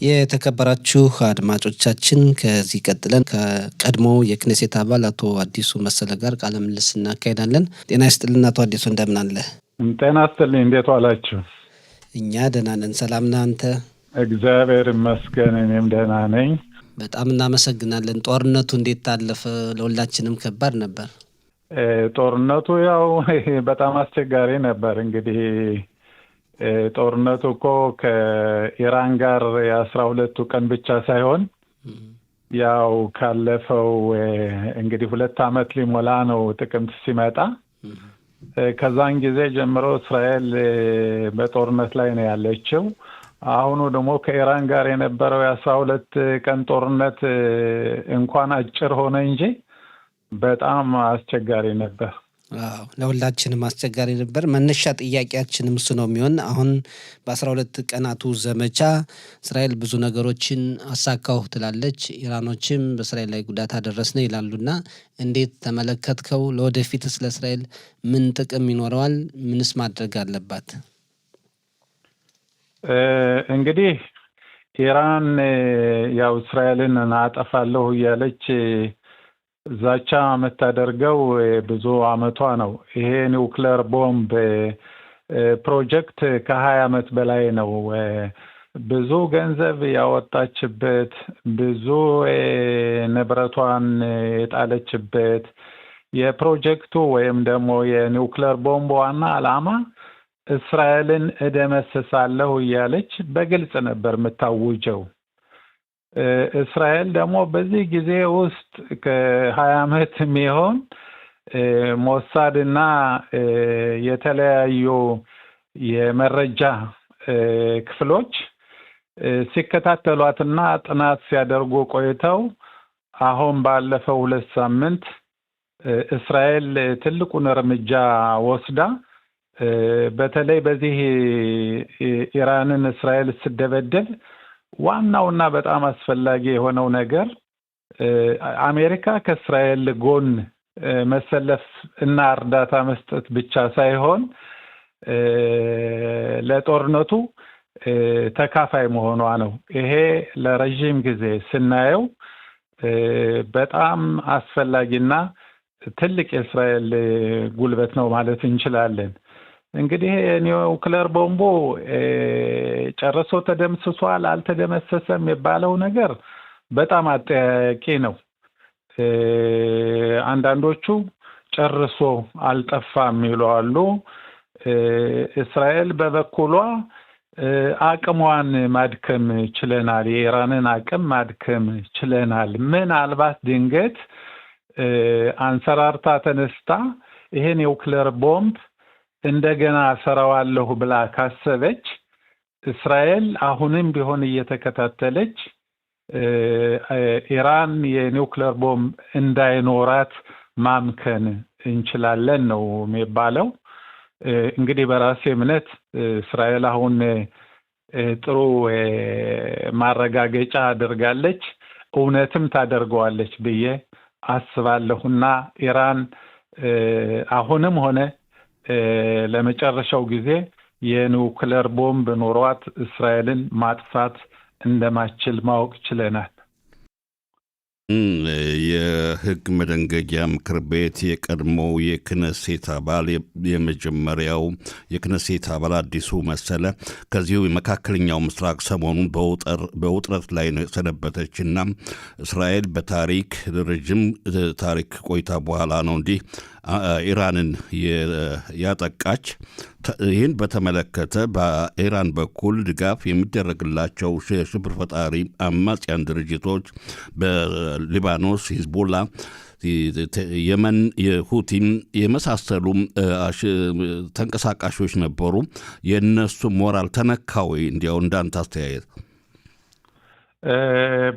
የተከበራችሁ አድማጮቻችን ከዚህ ቀጥለን ከቀድሞ የክኔሴት አባል አቶ አዲሱ መሰለ ጋር ቃለ ምልልስ እናካሄዳለን። ጤና ይስጥልን አቶ አዲሱ፣ እንደምን አለ? ጤና ይስጥልኝ። እንዴት ዋላችሁ? እኛ ደህና ነን። ሰላም ነህ አንተ? እግዚአብሔር ይመስገን፣ እኔም ደህና ነኝ። በጣም እናመሰግናለን። ጦርነቱ እንዴት ታለፈ? ለሁላችንም ከባድ ነበር። ጦርነቱ ያው በጣም አስቸጋሪ ነበር። እንግዲህ ጦርነቱ እኮ ከኢራን ጋር የ12ቱ ቀን ብቻ ሳይሆን ያው ካለፈው እንግዲህ 2 ዓመት ሊሞላ ነው ጥቅምት ሲመጣ። ከዛን ጊዜ ጀምሮ እስራኤል በጦርነት ላይ ነው ያለችው። አሁኑ ደግሞ ከኢራን ጋር የነበረው የ12 ቀን ጦርነት እንኳን አጭር ሆነ እንጂ በጣም አስቸጋሪ ነበር። ለሁላችንም አስቸጋሪ ነበር። መነሻ ጥያቄያችንም እሱ ነው የሚሆን። አሁን በ12 ቀናቱ ዘመቻ እስራኤል ብዙ ነገሮችን አሳካው ትላለች፣ ኢራኖችም በእስራኤል ላይ ጉዳት አደረስነ ይላሉና እንዴት ተመለከትከው? ለወደፊት ስለ እስራኤል ምን ጥቅም ይኖረዋል? ምንስ ማድረግ አለባት? እንግዲህ ኢራን ያው እስራኤልን አጠፋለሁ እያለች ዛቻ የምታደርገው ብዙ አመቷ ነው። ይሄ ኒውክሌር ቦምብ ፕሮጀክት ከ20 ዓመት በላይ ነው። ብዙ ገንዘብ ያወጣችበት፣ ብዙ ንብረቷን የጣለችበት የፕሮጀክቱ ወይም ደግሞ የኒውክሌር ቦምብ ዋና ዓላማ እስራኤልን እደመስሳለሁ እያለች በግልጽ ነበር የምታውጀው። እስራኤል ደግሞ በዚህ ጊዜ ውስጥ ከ20 ዓመት የሚሆን ሞሳድና የተለያዩ የመረጃ ክፍሎች ሲከታተሏትና ጥናት ሲያደርጉ ቆይተው አሁን ባለፈው 2 ሳምንት እስራኤል ትልቁን እርምጃ ወስዳ በተለይ በዚህ ኢራንን እስራኤል ስትደበደብ ዋናውና በጣም አስፈላጊ የሆነው ነገር አሜሪካ ከእስራኤል ጎን መሰለፍ እና እርዳታ መስጠት ብቻ ሳይሆን ለጦርነቱ ተካፋይ መሆኗ ነው። ይሄ ለረጅም ጊዜ ስናየው በጣም አስፈላጊና ትልቅ የእስራኤል ጉልበት ነው ማለት እንችላለን። እንግዲህ ኒውክሌር ቦምቡ ጨርሶ ተደምስሷል አልተደመሰሰም የሚባለው ነገር በጣም አጠያቂ ነው። አንዳንዶቹ ጨርሶ አልጠፋም ይላሉ። እስራኤል በበኩሏ አቅሟን ማድከም ችለናል፣ የኢራንን አቅም ማድከም ችለናል። ምናልባት ድንገት አንሰራርታ ተነስታ ይሄ ኒውክሌር ቦምብ እንደገና ሰራዋለሁ ብላ ካሰበች እስራኤል አሁንም ቢሆን እየተከታተለች ኢራን የኒውክሌር ቦምብ እንዳይኖራት ማምከን እንችላለን ነው የሚባለው። እንግዲህ በራሴ እምነት እስራኤል አሁን ጥሩ ማረጋገጫ አድርጋለች፣ እውነትም ታደርገዋለች ብዬ አስባለሁና ኢራን አሁንም ሆነ ለመጨረሻው ጊዜ የኒውክሌር ቦምብ ኖሯት እስራኤልን ማጥፋት እንደማትችል ማወቅ ችለናል። የህግ መደንገጊያ ምክር ቤት የቀድሞው የክነሴት አባል የመጀመሪያው የክነሴት አባል አዲሱ መሰለ ከዚሁ የመካከለኛው ምስራቅ ሰሞኑን በውጥረት ላይ ነው የሰነበተችና እስራኤል በታሪክ ረጅም ታሪክ ቆይታ በኋላ ነው እንዲህ ኢራንን ያጠቃች። ይህን በተመለከተ በኢራን በኩል ድጋፍ የሚደረግላቸው ሽብር ፈጣሪ አማጽያን ድርጅቶች በሊባኖስ ሂዝቦላ፣ የመን የሁቲም የመሳሰሉ ተንቀሳቃሾች ነበሩ። የእነሱ ሞራል ተነካ ወይ? እንዲያው እንዳንተ አስተያየት።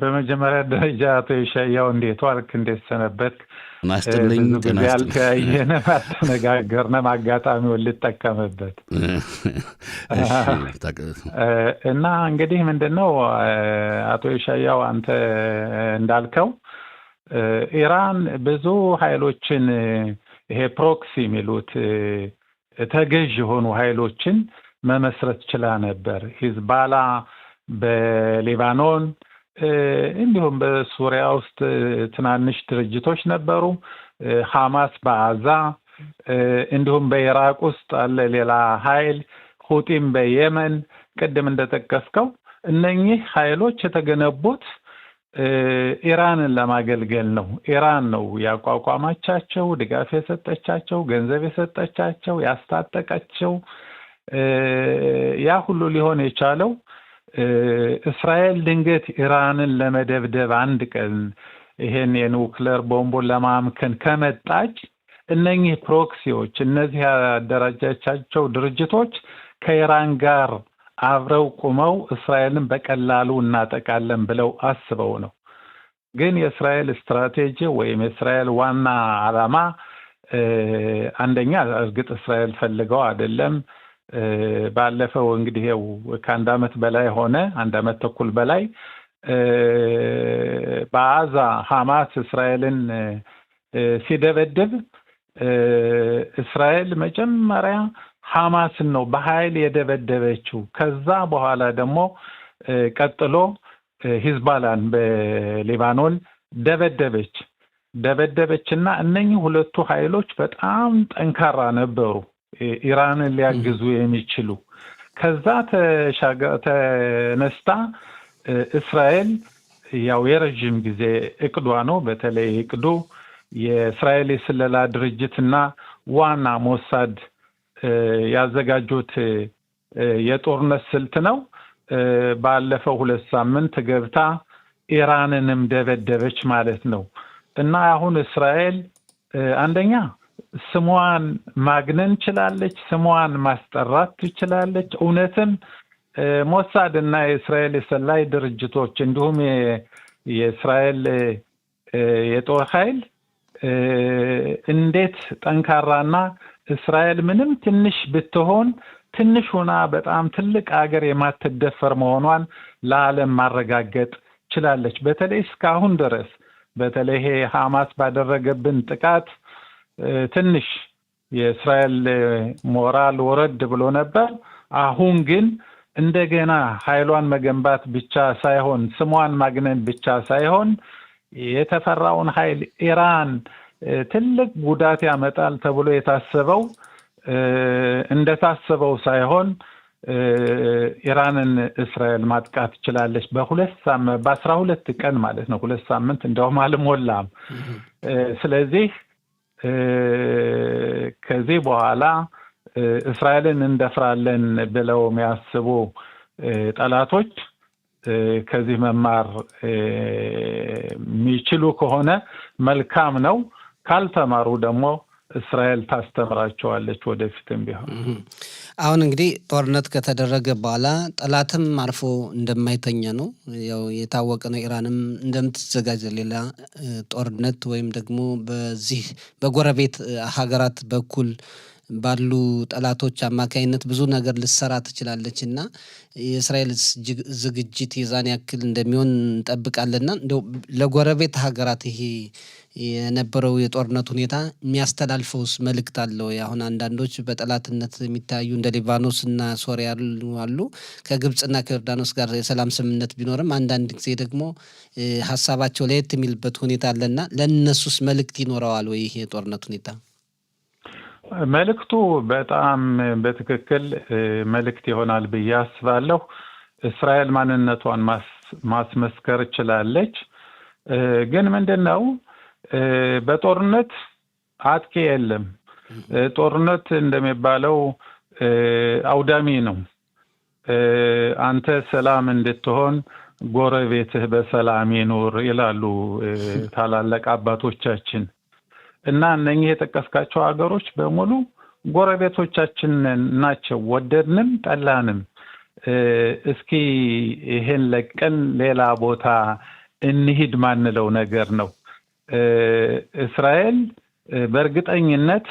በመጀመሪያ ደረጃ አቶ ይሻያው እንዴት ዋልክ? እንዴት ሰነበትክ? ናስተልኝ ጊዜ ያልተያየንም አልተነጋገርንም፣ አጋጣሚውን ልጠቀምበት እና እንግዲህ ምንድነው አቶ ይሻያው አንተ እንዳልከው ኢራን ብዙ ኃይሎችን ይሄ ፕሮክሲ የሚሉት ተገዥ የሆኑ ኃይሎችን መመስረት ችላ ነበር። ሂዝባላ በሊባኖን እንዲሁም በሱሪያ ውስጥ ትናንሽ ድርጅቶች ነበሩ። ሐማስ በአዛ እንዲሁም በኢራቅ ውስጥ አለ ሌላ ኃይል፣ ሁቲም በየመን። ቅድም እንደጠቀስከው እነኚህ ኃይሎች የተገነቡት ኢራንን ለማገልገል ነው። ኢራን ነው ያቋቋማቻቸው፣ ድጋፍ የሰጠቻቸው፣ ገንዘብ የሰጠቻቸው፣ ያስታጠቀቻቸው። ያ ሁሉ ሊሆን የቻለው እስራኤል ድንገት ኢራንን ለመደብደብ አንድ ቀን ይሄን የኒውክሌር ቦምቡን ለማምከን ከመጣች እነኚህ ፕሮክሲዎች፣ እነዚህ ያደራጃቻቸው ድርጅቶች ከኢራን ጋር አብረው ቁመው እስራኤልን በቀላሉ እናጠቃለን ብለው አስበው ነው። ግን የእስራኤል ስትራቴጂ ወይም የእስራኤል ዋና ዓላማ አንደኛ እርግጥ እስራኤል ፈልገው አይደለም። ባለፈው እንግዲህ ከአንድ ዓመት በላይ ሆነ፣ 1 ዓመት ተኩል በላይ በአዛ ሐማስ እስራኤልን ሲደበድብ እስራኤል መጀመሪያ ሐማስን ነው በኃይል የደበደበችው። ከዛ በኋላ ደግሞ ቀጥሎ ሂዝባላን በሊባኖን ደበደበችና እነኚህ ሁለቱ ኃይሎች በጣም ጠንካራ ነበሩ፣ ኢራንን ሊያግዙ የሚችሉ። ከዛ ተነስታ እስራኤል ያው የረጅም ጊዜ እቅዷ ነው። በተለይ እቅዱ የእስራኤል የስለላ ድርጅትና ዋና ሞሳድ ያዘጋጁት የጦርነት ስልት ነው። ባለፈው 2 ሳምንት ገብታ ኢራንንም ደበደበች ማለት ነው። እና አሁን እስራኤል አንደኛ ስሟን ማግነን ችላለች፣ ስሟን ማስጠራት ትችላለች። እውነትም ሞሳድ እና የእስራኤል የሰላይ ድርጅቶች እንዲሁም የእስራኤል የጦር ኃይል እንዴት ጠንካራና እስራኤል ምንም ትንሽ ብትሆን ትንሽ ሆና በጣም ትልቅ ሀገር የማትደፈር መሆኗን ለዓለም ማረጋገጥ ችላለች። በተለይ እስካሁን ድረስ በተለይ ሐማስ ባደረገብን ጥቃት ትንሽ የእስራኤል ሞራል ወረድ ብሎ ነበር። አሁን ግን እንደገና ኃይሏን መገንባት ብቻ ሳይሆን ስሟን ማግነን ብቻ ሳይሆን የተፈራውን ኃይል ኢራን ትልቅ ጉዳት ያመጣል ተብሎ የታሰበው እንደታሰበው ሳይሆን ኢራንን እስራኤል ማጥቃት ትችላለች በ12 ቀን ማለት ነው። 2 ሳምንት እንደውም አልሞላም። ስለዚህ ከዚህ በኋላ እስራኤልን እንደፍራለን ብለው የሚያስቡ ጠላቶች ከዚህ መማር የሚችሉ ከሆነ መልካም ነው። ካልተማሩ ደግሞ እስራኤል ታስተምራቸዋለች ወደፊትም ቢሆን። አሁን እንግዲህ ጦርነት ከተደረገ በኋላ ጠላትም አርፎ እንደማይተኛ ነው ያው የታወቀ ነው። ኢራንም እንደምትዘጋጅ ሌላ ጦርነት ወይም ደግሞ በዚህ በጎረቤት ሀገራት በኩል ባሉ ጠላቶች አማካይነት ብዙ ነገር ልትሰራ ትችላለች እና የእስራኤል ዝግጅት የዛን ያክል እንደሚሆን እንጠብቃለንና እንደው ለጎረቤት ሀገራት ይሄ የነበረው የጦርነት ሁኔታ የሚያስተላልፈውስ መልእክት አለው? አሁን አንዳንዶች በጠላትነት የሚታዩ እንደ ሊባኖስ እና ሶሪያ አሉ። ከግብፅና ከዮርዳኖስ ጋር የሰላም ስምምነት ቢኖርም አንዳንድ ጊዜ ደግሞ ሀሳባቸው ለየት የሚልበት ሁኔታ አለና ለእነሱስ መልእክት ይኖረዋል ወይ ይሄ የጦርነት ሁኔታ? መልእክቱ በጣም በትክክል መልእክት ይሆናል ብዬ አስባለሁ። እስራኤል ማንነቷን ማስመስከር ችላለች። ግን ምንድነው በጦርነት አጥቂ የለም። ጦርነት እንደሚባለው አውዳሚ ነው። አንተ ሰላም እንድትሆን ጎረቤትህ በሰላም ይኑር ይላሉ ታላላቅ አባቶቻችን። እና እነኚህ የጠቀስካቸው ሀገሮች በሙሉ ጎረቤቶቻችን ናቸው፣ ወደድንም ጠላንም። እስኪ ይሄን ለቀን ሌላ ቦታ እንሂድ ማንለው ነገር ነው። እስራኤል በእርግጠኝነት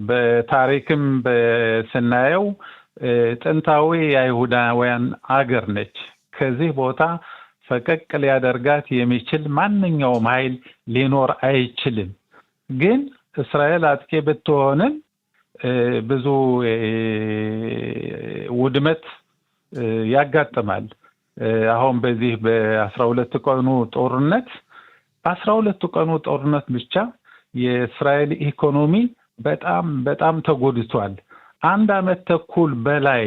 በታሪክም ስናየው ጥንታዊ የአይሁዳውያን አገር ነች። ከዚህ ቦታ ፈቀቅ ሊያደርጋት የሚችል ማንኛውም ኃይል ሊኖር አይችልም። ግን እስራኤል አጥቂ ብትሆንም ብዙ ውድመት ያጋጥማል። አሁን በዚህ በ12 ቀኑ ጦርነት በ12 ቀኑ ጦርነት ብቻ የእስራኤል ኢኮኖሚ በጣም በጣም ተጎድቷል። 1 ዓመት ተኩል በላይ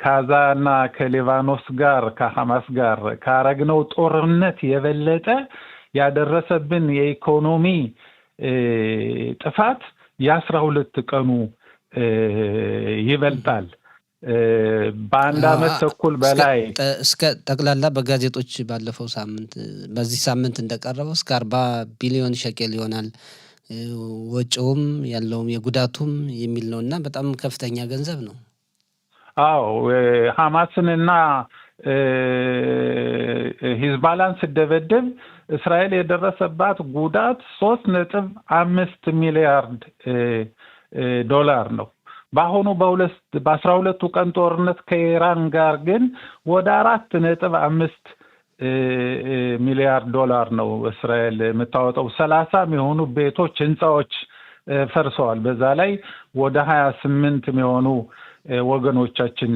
ካዛና ከሊባኖስ ጋር ከሐማስ ጋር ካረግነው ጦርነት የበለጠ ያደረሰብን የኢኮኖሚ ጥፋት የ12 ቀኑ ይበልጣል። በ1 ዓመት ተኩል በላይ እስከ ጠቅላላ በጋዜጦች ባለፈው ሳምንት በዚህ ሳምንት እንደቀረበው እስከ 40 ቢሊዮን ሸቄል ይሆናል ወጪውም ያለውም የጉዳቱም የሚል ነውና በጣም ከፍተኛ ገንዘብ ነው። አዎ ሐማስንና ሂዝባላን ስደበድብ እስራኤል የደረሰባት ጉዳት 3.5 ሚሊያርድ ዶላር ነው። በአሁኑ በ12 ቀን ጦርነት ከኢራን ጋር ግን ወደ 4.5 ሚሊያርድ ዶላር ነው እስራኤል የምታወጣው። 30 የሚሆኑ ቤቶች፣ ህንፃዎች ፈርሰዋል። በዛ ላይ ወደ 28 የሚሆኑ ወገኖቻችን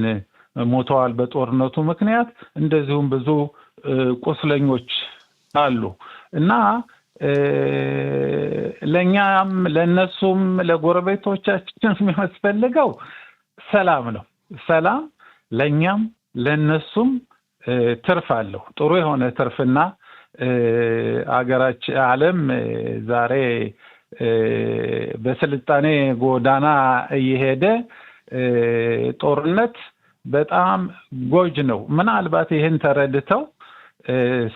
ሞተዋል በጦርነቱ ምክንያት። እንደዚሁም ብዙ ቁስለኞች አሉ እና ለኛም ለነሱም ለጎረቤቶቻችን የሚያስፈልገው ሰላም ነው። ሰላም ለኛም ለነሱም ትርፍ አለው፣ ጥሩ የሆነ ትርፍና አገራችን ዓለም ዛሬ በስልጣኔ ጎዳና እየሄደ ጦርነት በጣም ጎጅ ነው። ምናልባት ይህን ተረድተው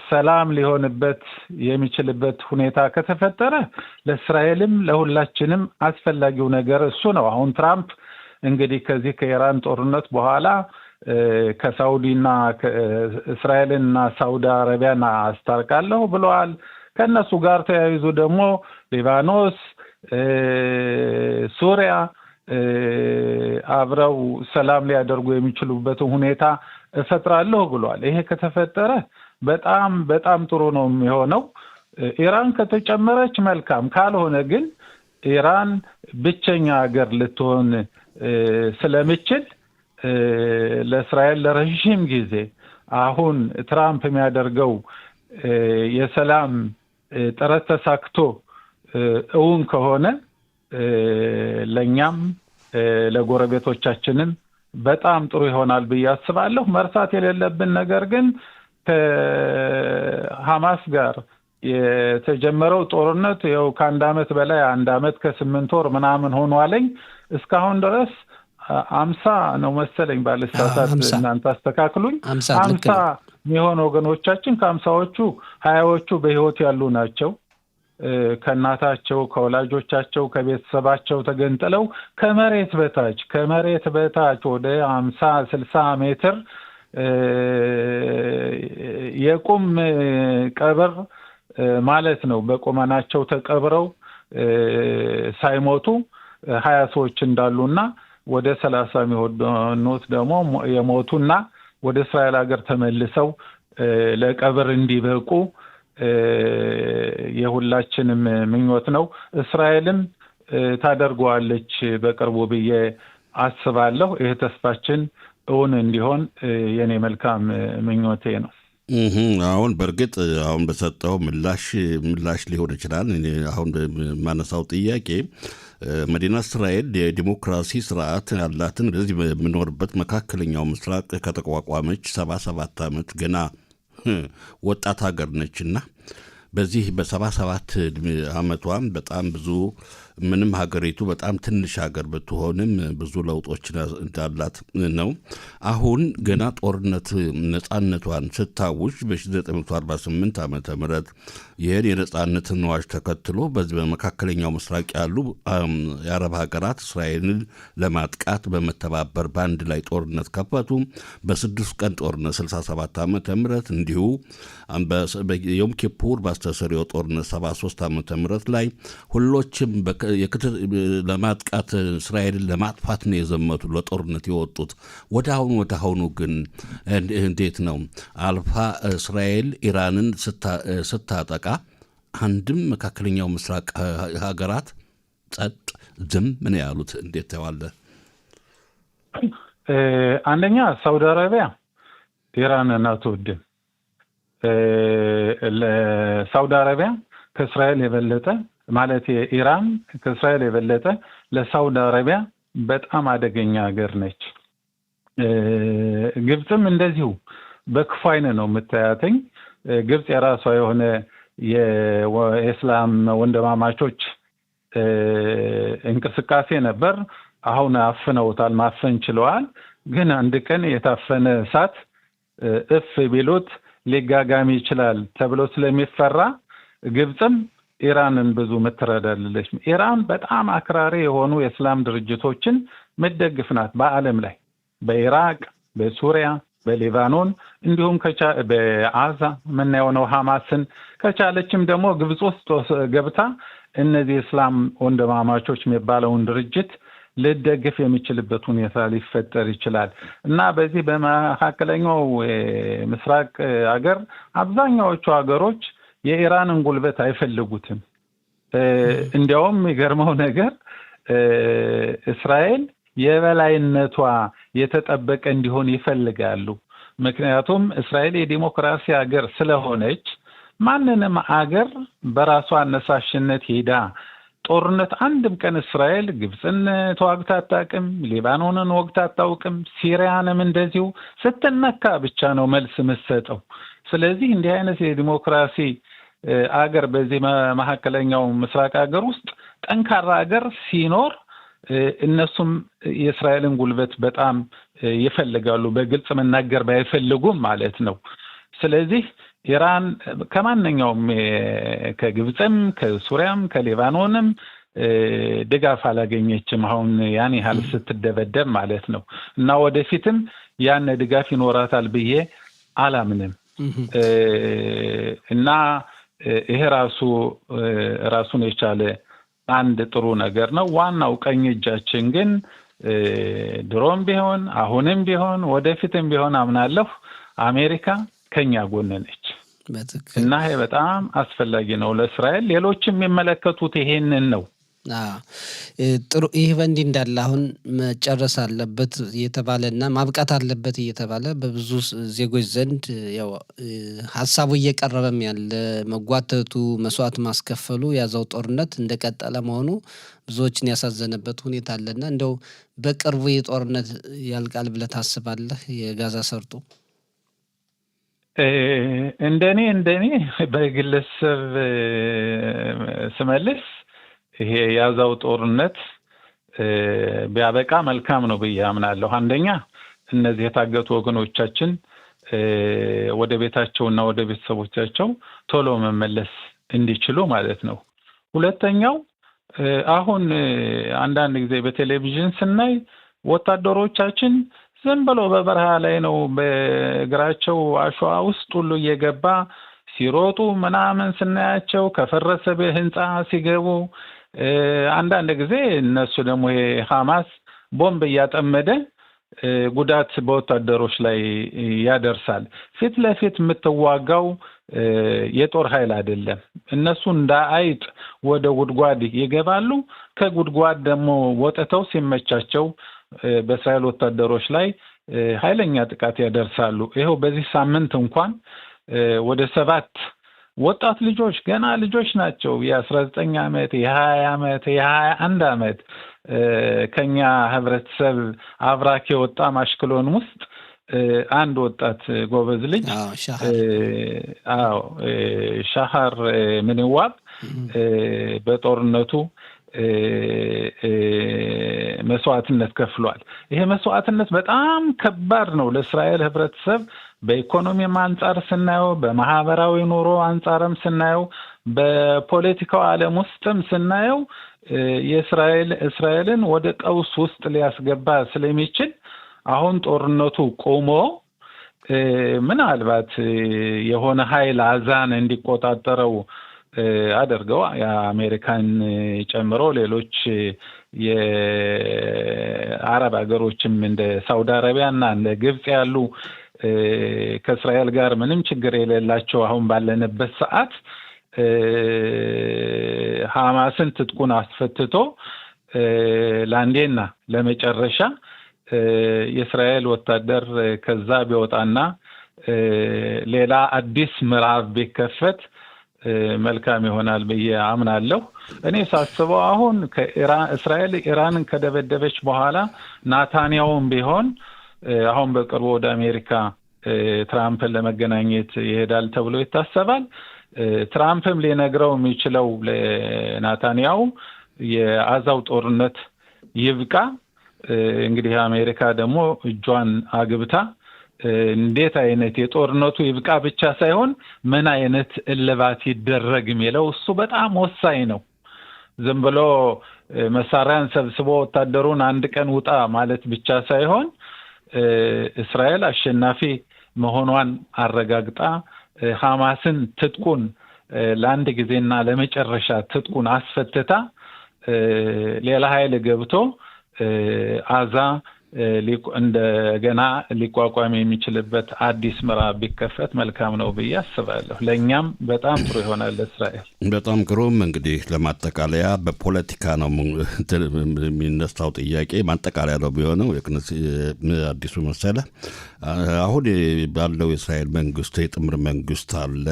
ሰላም ሊሆንበት የሚችልበት ሁኔታ ከተፈጠረ ለእስራኤልም ለሁላችንም አስፈላጊው ነገር እሱ ነው። አሁን ትራምፕ እንግዲህ ከዚህ ከኢራን ጦርነት በኋላ ከሳውዲና እስራኤልና ሳውዲ አረቢያን አስታርቃለሁ ብለዋል። ከነሱ ጋር ተያይዞ ደግሞ ሊባኖስ፣ ሱሪያ አብረው ሰላም ሊያደርጉ የሚችሉበትን ሁኔታ እፈጥራለሁ ብለዋል። ይሄ ከተፈጠረ በጣም በጣም ጥሩ ነው የሚሆነው። ኢራን ከተጨመረች መልካም፣ ካልሆነ ግን ኢራን ብቸኛ ሀገር ልትሆን ስለምችል ለእስራኤል ለረጅም ጊዜ አሁን ትራምፕ የሚያደርገው የሰላም ጥረት ተሳክቶ እውን ከሆነ ለኛም ለጎረቤቶቻችንም በጣም ጥሩ ይሆናል ብዬ አስባለሁ። መርሳት የሌለብን ነገር ግን ከሐማስ ጋር የተጀመረው ጦርነት ያው ከ1 ዓመት በላይ 1 ዓመት ከ8 ወር ምናምን ሆኗለኝ። እስካሁን ድረስ 50 ነው መሰለኝ ባለስታታት እናንተ አስተካክሉኝ 50 የሚሆኑ ወገኖቻችን ከ50ዎቹ 20ዎቹ በህይወት ያሉ ናቸው። ከእናታቸው ከወላጆቻቸው ከቤተሰባቸው ተገንጥለው ከመሬት በታች ወደ 50-60 ሜትር የቁም ቀብር ማለት ነው በቁመናቸው ተቀብረው ሳይሞቱ 20 ሰዎች እንዳሉና ወደ 30 የሚሆኑት ደግሞ የሞቱና ወደ እስራኤል ሀገር ተመልሰው ለቀብር እንዲበቁ የሁላችንም ምኞት ነው። እስራኤልም ታደርገዋለች በቅርቡ ብዬ አስባለሁ። ይሄ ተስፋችን እውን እንዲሆን የኔ መልካም ምኞቴ ነው። አሁን በእርግጥ አሁን በሰጠው ምላሽ ሊሆን ይችላል። አሁን በማነሳው ጥያቄ መዲና እስራኤል የዲሞክራሲ ስርዓት ያላትን በዚህ በምኖርበት መካከለኛው ምስራቅ ከተቋቋመች 77 ዓመት ገና ወጣት ሀገር ነችና በዚህ በ77 ዓመቷም በጣም ብዙ ምንም ሀገሪቱ በጣም ትንሽ ሀገር ብትሆንም ብዙ ለውጦች እንዳላት ነው። አሁን ገና ጦርነት ነጻነቷን ስታውጅ በ1948 ዓመተ ምህረት ይህን የነጻነትን አዋጅ ተከትሎ በዚህ በመካከለኛው ምስራቅ ያሉ የአረብ ሀገራት እስራኤልን ለማጥቃት በመተባበር በአንድ ላይ ጦርነት ከፈቱ። በ6 ቀን ጦርነት 67 ዓመተ ምህረት እንዲሁ በዮም ኪፑር ባስተሰሪው ጦርነት 73 ዓመተ ምህረት ላይ ሁሎችም ለማጥቃት እስራኤልን ለማጥፋት ነው የዘመቱ ለጦርነት የወጡት። ወደ አሁኑ ግን እንዴት ነው አልፋ እስራኤል ኢራንን ስታጠቃ አንድም መካከለኛው ምስራቅ ሀገራት ጸጥ ዝም ምን ያሉት እንዴት ተዋለ? አንደኛ ሳውዲ አረቢያ ኢራንን አትወድም። ለሳውዲ አረቢያ ከእስራኤል የበለጠ ማለት ኢራን ከእስራኤል የበለጠ ለሳውዲ አረቢያ በጣም አደገኛ ሀገር ነች። ግብፅም እንደዚሁ በክፉ ዓይን ነው የምታያተኝ። ግብፅ የራሷ የሆነ የእስላም ወንድማማቾች እንቅስቃሴ ነበር። አሁን አፍነውታል፣ ማፈን ችለዋል። ግን አንድ ቀን የታፈነ እሳት እፍ ቢሉት ሊጋጋም ይችላል ተብሎ ስለሚፈራ ግብፅም ኢራንን ብዙ ምትረዳለች። ኢራን በጣም አክራሪ የሆኑ የእስላም ድርጅቶችን ምትደግፍ ናት በዓለም ላይ በኢራቅ፣ በሱሪያ፣ በሊባኖን እንዲሁም በአዛ ምናየው ነው ሐማስን። ከቻለችም ደግሞ ግብፅ ውስጥ ገብታ እነዚህ እስላም ወንድማማቾች የሚባለውን ድርጅት ልደግፍ የሚችልበት ሁኔታ ሊፈጠር ይችላል እና በዚህ በመካከለኛው ምስራቅ ሀገር አብዛኛዎቹ ሀገሮች የኢራንን ጉልበት አይፈልጉትም። እንዲያውም የሚገርመው ነገር እስራኤል የበላይነቷ የተጠበቀ እንዲሆን ይፈልጋሉ። ምክንያቱም እስራኤል የዲሞክራሲ ሀገር ስለሆነች ማንንም ሀገር በራሷ አነሳሽነት ሄዳ ጦርነት አንድም ቀን እስራኤል ግብፅን ተዋግታ አታውቅም፣ ሊባኖንን ወግታ አታውቅም፣ ሲሪያንም እንደዚሁ ስትነካ ብቻ ነው መልስ የምትሰጠው። ስለዚህ እንዲህ አይነት የዲሞክራሲ አገር በዚህ መካከለኛው ምስራቅ ሀገር ውስጥ ጠንካራ ሀገር ሲኖር እነሱም የእስራኤልን ጉልበት በጣም ይፈልጋሉ። በግልጽ መናገር ባይፈልጉም ማለት ነው። ስለዚህ ኢራን ከማንኛውም ከግብፅም ከሱሪያም ከሊባኖንም ድጋፍ አላገኘችም አሁን ያን ያህል ስትደበደብ ማለት ነው። እና ወደፊትም ያን ድጋፍ ይኖራታል ብዬ አላምንም። እና ይሄ ራሱን የቻለ አንድ ጥሩ ነገር ነው። ዋናው ቀኝ እጃችን ግን ድሮም ቢሆን አሁንም ቢሆን ወደፊትም ቢሆን አምናለሁ አሜሪካ ከኛ ጎን ነች እና ይሄ በጣም አስፈላጊ ነው ለእስራኤል። ሌሎችም የሚመለከቱት ይሄንን ነው። ጥሩ። ይህ በእንዲህ እንዳለ አሁን መጨረስ አለበት እየተባለና ማብቃት አለበት እየተባለ በብዙ ዜጎች ዘንድ ያው ሀሳቡ እየቀረበም ያለ መጓተቱ፣ መስዋዕት ማስከፈሉ ያዘው ጦርነት እንደቀጠለ መሆኑ ብዙዎችን ያሳዘነበት ሁኔታ አለና እንደው በቅርቡ የጦርነት ያልቃል ብለህ ታስባለህ? የጋዛ ሰርጡ እንደኔ በግለሰብ ስመልስ ይሄ ያዛው ጦርነት ቢያበቃ መልካም ነው ብዬ አምናለሁ። አንደኛ እነዚህ የታገቱ ወገኖቻችን ወደ ቤታቸውና ወደ ቤተሰቦቻቸው ቶሎ መመለስ እንዲችሉ ማለት ነው። ሁለተኛው አሁን አንዳንድ ጊዜ በቴሌቪዥን ስናይ ወታደሮቻችን ዝም ብሎ በበረሃ ላይ ነው በእግራቸው አሸዋ ውስጥ ሁሉ እየገባ ሲሮጡ ምናምን ስናያቸው፣ ከፈረሰ ህንጻ ሲገቡ አንዳንድ ጊዜ እነሱ ደግሞ ሐማስ ቦምብ እያጠመደ ጉዳት በወታደሮች ላይ ያደርሳል። ፊት ለፊት የምትዋጋው የጦር ኃይል አይደለም። እነሱ እንደ አይጥ ወደ ጉድጓድ ይገባሉ። ከጉድጓድ ደግሞ ወጥተው ሲመቻቸው በእስራኤል ወታደሮች ላይ ኃይለኛ ጥቃት ያደርሳሉ። ይኸው በዚህ ሳምንት እንኳን ወደ 7 ወጣት ልጆች ገና ልጆች ናቸው የ19 ዓመት የ20 ዓመት የ21 ዓመት ከኛ ህብረተሰብ አብራክ የወጣ ማሽክሎን ውስጥ አንድ ወጣት ጎበዝ ልጅ ሻሃር ምንዋብ በጦርነቱ መስዋዕትነት ከፍሏል። ይሄ መስዋዕትነት በጣም ከባድ ነው ለእስራኤል ህብረተሰብ። በኢኮኖሚም አንጻር ስናየው፣ በማህበራዊ ኑሮ አንጻርም ስናየው፣ በፖለቲካው ዓለም ውስጥም ስናየው እስራኤልን ወደ ቀውስ ውስጥ ሊያስገባ ስለሚችል አሁን ጦርነቱ ቆሞ ምናልባት የሆነ ኃይል አዛን እንዲቆጣጠረው አድርገው የአሜሪካን ጨምሮ ሌሎች የአረብ ሀገሮችም እንደ ሳውዲ አረቢያ እና እንደ ግብጽ ያሉ ከእስራኤል ጋር ምንም ችግር የሌላቸው አሁን ባለንበት ሰዓት ሐማስን ትጥቁን አስፈትቶ ለአንዴና ለመጨረሻ የእስራኤል ወታደር ከዛ ቢወጣና ሌላ አዲስ ምዕራፍ ቢከፈት መልካም ይሆናል ብዬ አምናለሁ። እኔ ሳስበው አሁን እስራኤል ኢራንን ከደበደበች በኋላ ናታንያሁም ቢሆን አሁን በቅርቡ ወደ አሜሪካ ትራምፕን ለመገናኘት ይሄዳል ተብሎ ይታሰባል። ትራምፕም ሊነግረው የሚችለው ለናታንያሁ የአዛው ጦርነት ይብቃ፣ እንግዲህ አሜሪካ ደግሞ እጇን አግብታ እንዴት አይነት የጦርነቱ ይብቃ ብቻ ሳይሆን ምን አይነት እልባት ይደረግ የሚለው እሱ በጣም ወሳኝ ነው። ዝም ብሎ መሳሪያን ሰብስቦ ወታደሩን አንድ ቀን ውጣ ማለት ብቻ ሳይሆን እስራኤል አሸናፊ መሆኗን አረጋግጣ ሐማስን ትጥቁን ለአንድ ጊዜና ለመጨረሻ ትጥቁን አስፈትታ ሌላ ኃይል ገብቶ አዛ እንደገና ሊቋቋም የሚችልበት አዲስ ምዕራፍ ቢከፈት መልካም ነው ብዬ አስባለሁ። ለእኛም በጣም ጥሩ ይሆናል እስራኤል። በጣም ግሩም። እንግዲህ ለማጠቃለያ በፖለቲካ ነው የሚነሳው ጥያቄ፣ ማጠቃለያ ነው ቢሆነው አዲሱ መሰለ አሁን ባለው የእስራኤል መንግስት የጥምር መንግስት አለ።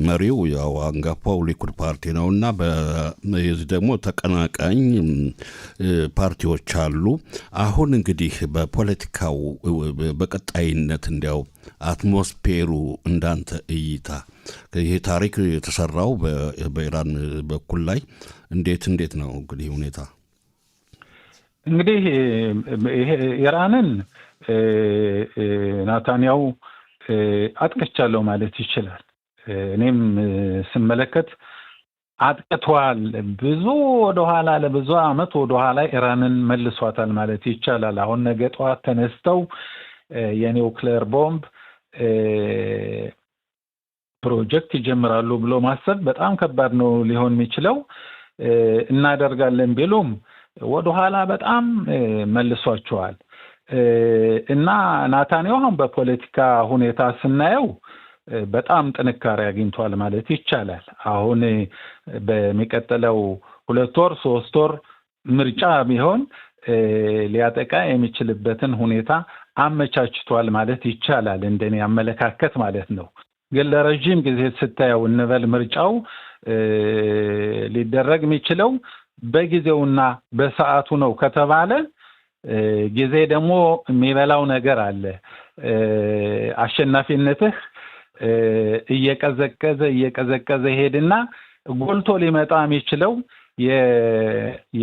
መሪው ያው አንጋፋው ሊኩድ ፓርቲ ነውና በዚህ ደግሞ ተቀናቃኝ ፓርቲዎች አሉ። አሁን እንግዲህ በፖለቲካው በቀጣይነት እንዲያው አትሞስፌሩ እንዳንተ እይታ ይሄ ታሪክ የተሰራው በኢራን በኩል ላይ እንዴት ነው እንግዲህ ሁኔታ? እንግዲህ ኢራንን ናታንያሁ አጥቅቻለሁ ማለት ይችላል። እኔም ስመለከት አጥቅቷል። ብዙ ወደኋላ ለብዙ አመት ወደኋላ ኢራንን መልሷታል ማለት ይቻላል። አሁን ነገ ጠዋት ተነስተው የኒውክሌር ቦምብ ፕሮጀክት ይጀምራሉ ብሎ ማሰብ በጣም ከባድ ነው ሊሆን የሚችለው። እናደርጋለን ቢሉም ወደኋላ በጣም መልሷቸዋል እና ናታንያሁ አሁን በፖለቲካ ሁኔታ ስናየው በጣም ጥንካሬ አግኝቷል ማለት ይቻላል። አሁን በሚቀጥለው 2 ወር 3 ወር ምርጫ ቢሆን ሊያጠቃ የሚችልበትን ሁኔታ አመቻችቷል ማለት ይቻላል፣ እንደኔ አመለካከት ማለት ነው። ግን ለረጅም ጊዜ ስታየው እንበል ምርጫው ሊደረግ የሚችለው በጊዜውና በሰዓቱ ነው ከተባለ ጊዜ ደግሞ የሚበላው ነገር አለ። አሸናፊነትህ እየቀዘቀዘ ሄድና ጎልቶ ሊመጣ የሚችለው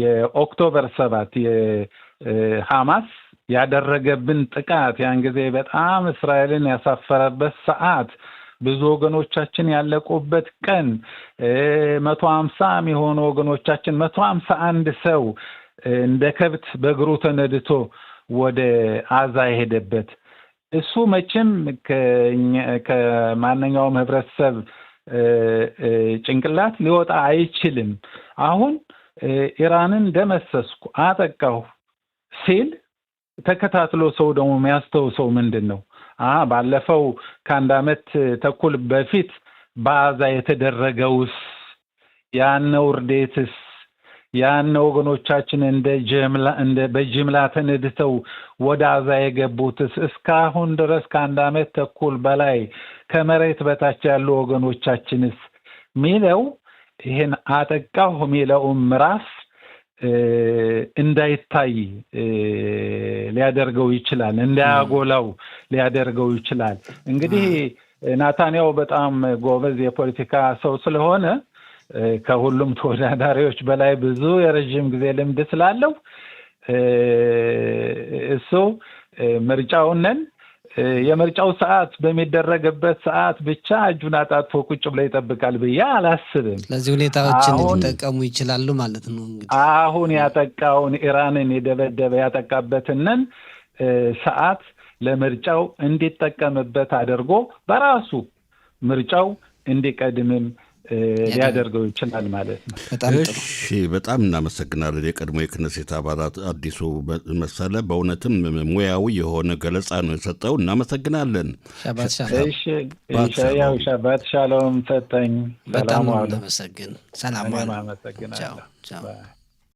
የኦክቶበር 7 የሐማስ ያደረገብን ጥቃት ያን ጊዜ በጣም እስራኤልን ያሳፈረበት ሰዓት፣ ብዙ ወገኖቻችን ያለቁበት ቀን፣ 150 የሚሆኑ ወገኖቻችን 151 ሰው እንደ ከብት በእግሩ ተነድቶ ወደ አዛ የሄደበት እሱ መቼም ከማንኛውም ህብረተሰብ ጭንቅላት ሊወጣ አይችልም። አሁን ኢራንን ደመሰስኩ አጠቃሁ ሲል ተከታትሎ ሰው ደግሞ የሚያስተውሰው ምንድን ነው? ባለፈው ከአንድ አመት ተኩል በፊት በአዛ የተደረገውስ ያነው ውርዴትስ ያነው ወገኖቻችን እንደ በጅምላ ተነድተው ወደ አዛ የገቡትስ እስካሁን ድረስ ከአንድ አመት ተኩል በላይ ከመሬት በታች ያሉ ወገኖቻችንስ ሚለው ይሄን አጠቃው ሚለው ምዕራፍ እንዳይታይ ሊያደርገው ይችላል፣ እንዳያጎላው ሊያደርገው ይችላል። እንግዲህ ናታንያሁ በጣም ጎበዝ የፖለቲካ ሰው ስለሆነ ከሁሉም ተወዳዳሪዎች በላይ ብዙ የረጅም ጊዜ ልምድ ስላለው እሱ ምርጫውንን የምርጫው ሰዓት በሚደረግበት ሰዓት ብቻ እጁን አጣጥፎ ቁጭ ብሎ ይጠብቃል ብዬ አላስብም። ስለዚህ ሁኔታዎችን ሊጠቀሙ ይችላሉ ማለት ነው። እንግዲህ አሁን ያጠቃውን ኢራንን የደበደበ ያጠቃበትንን ሰዓት ለምርጫው እንዲጠቀምበት አድርጎ በራሱ ምርጫው እንዲቀድምም ሊያደርገው ይችላል ማለት ነው። እሺ፣ በጣም እናመሰግናለን። የቀድሞ የክነሴት አባላት አዲሱ መሰለ በእውነትም ሙያዊ የሆነ ገለጻ ነው የሰጠው። እናመሰግናለን። ሻባት ሻሎም ሰጠኝ። በጣም እናመሰግን። ሰላም። አመሰግናለሁ።